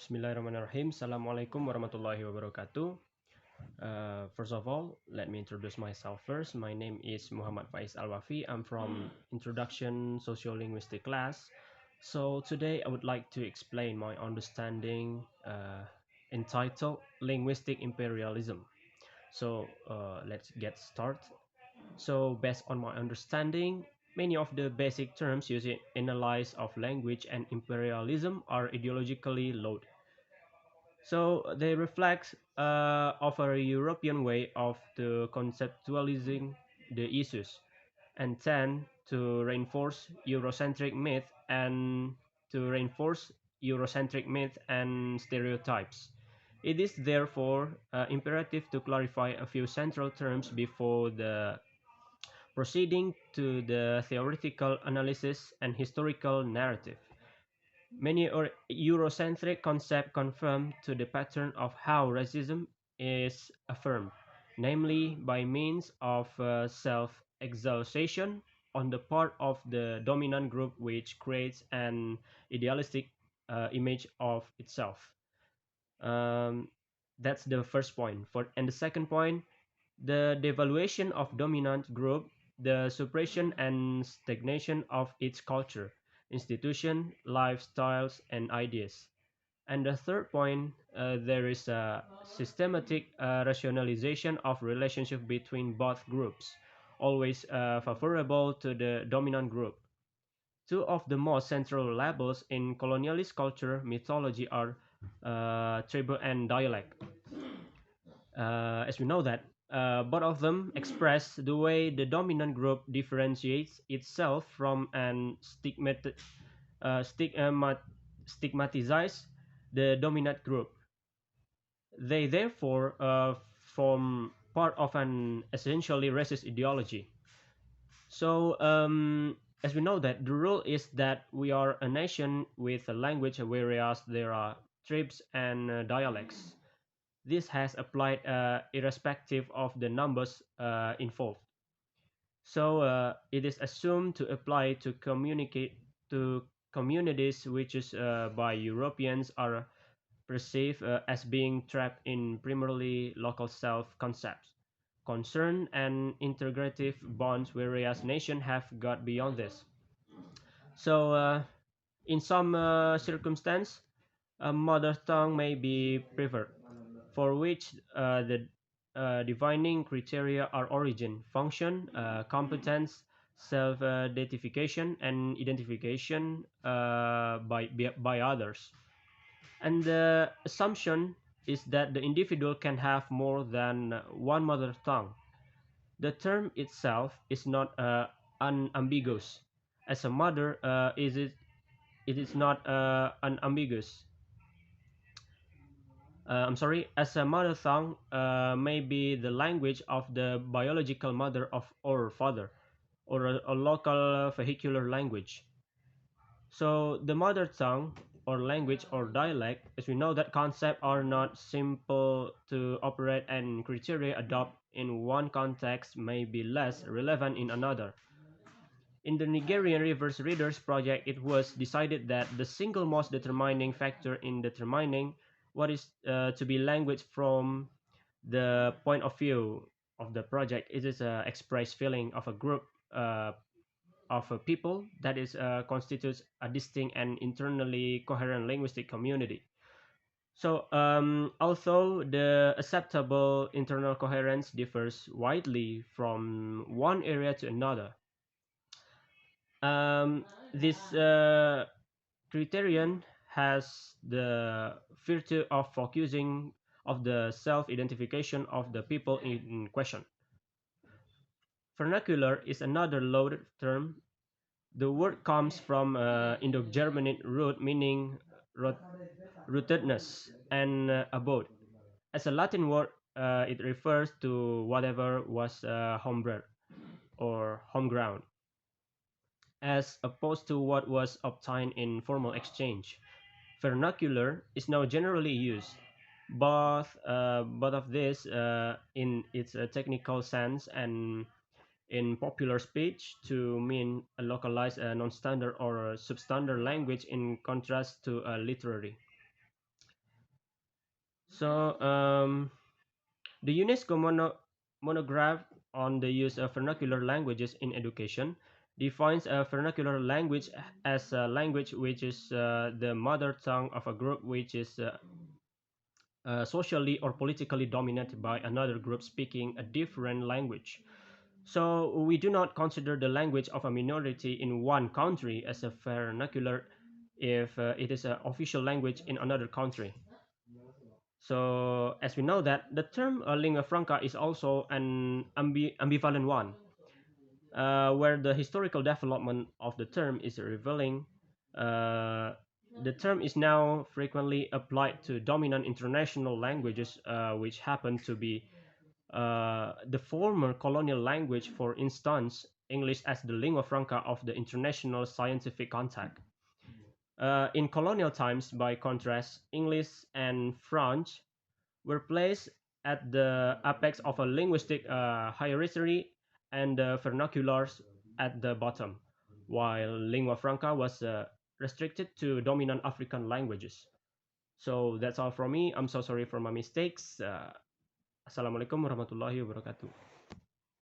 Bismillahirrahmanirrahim. Assalamualaikum warahmatullahi wabarakatuh. First of all, let me introduce myself first. My name is Muhammad Faiz Alwafi. I'm from Introduction Sociolinguistic class. So today I would like to explain my understanding entitled Linguistic Imperialism. So let's get started. So based on my understanding, many of the basic terms used in analysis of language and imperialism are ideologically loaded. So they reflect of a European way of the conceptualizing the issues and tend to reinforce Eurocentric myth and stereotypes. It is therefore imperative to clarify a few central terms before the proceeding to the theoretical analysis and historical narrative. Many Eurocentric concepts confirm to the pattern of how racism is affirmed, namely by means of self-exaltation on the part of the dominant group, which creates an idealistic image of itself. Um, that's the first point. And the second point, the devaluation of dominant group, the suppression and stagnation of its culture, institution, lifestyles, and ideas. And the third point, there is a systematic rationalization of relationship between both groups, always favorable to the dominant group. Two of the most central labels in colonialist culture mythology are tribu and dialect. As we know that both of them express the way the dominant group differentiates itself from and stigmatize the dominant group. They therefore form part of an essentially racist ideology. So as we know that the rule is that we are a nation with a language, whereas there are tribes and dialects. This has applied irrespective of the numbers involved. So it is assumed to apply to communicate to communities which is by Europeans are perceived as being trapped in primarily local self concepts, concern and integrative bonds, whereas nations have got beyond this. So in some circumstance, a mother tongue may be preferred, for which the defining criteria are origin, function, competence, self-identification, and identification by others. And the assumption is that the individual can have more than one mother tongue. The term itself is not unambiguous. As a mother, it is not unambiguous. I'm sorry, as a mother tongue may be the language of the biological mother of or father, or a local vehicular language. So the mother tongue or language or dialect, as we know that concepts are not simple to operate and criteria adopted in one context may be less relevant in another. In the Nigerian Reverse Readers project, it was decided that the single most determining factor in determining what is to be language from the point of view of the project is a expressed feeling of a group of people that is constitutes a distinct and internally coherent linguistic community. So although the acceptable internal coherence differs widely from one area to another, this criterion has the virtue of focusing of the self-identification of the people in question. Vernacular is another loaded term. The word comes from Indo-Germanic root meaning root, rootedness and abode. As a Latin word, it refers to whatever was homebred or home ground, as opposed to what was obtained in formal exchange. Vernacular is now generally used, both of this in its technical sense and in popular speech to mean a localized non-standard or substandard language in contrast to a literary. So, the UNESCO monograph on the use of vernacular languages in education defines a vernacular language as a language which is the mother tongue of a group which is socially or politically dominated by another group speaking a different language. So we do not consider the language of a minority in one country as a vernacular if it is an official language in another country. So as we know that the term lingua franca is also an ambivalent one, where the historical development of the term is revealing. Uh, the term is now frequently applied to dominant international languages, which happen to be the former colonial language, for instance, English as the lingua franca of the international scientific contact. In colonial times, by contrast, English and French were placed at the apex of a linguistic hierarchy and the vernaculars at the bottom, while lingua franca was restricted to dominant African languages. So that's all from me. I'm so sorry for my mistakes. Assalamualaikum warahmatullahi wabarakatuh.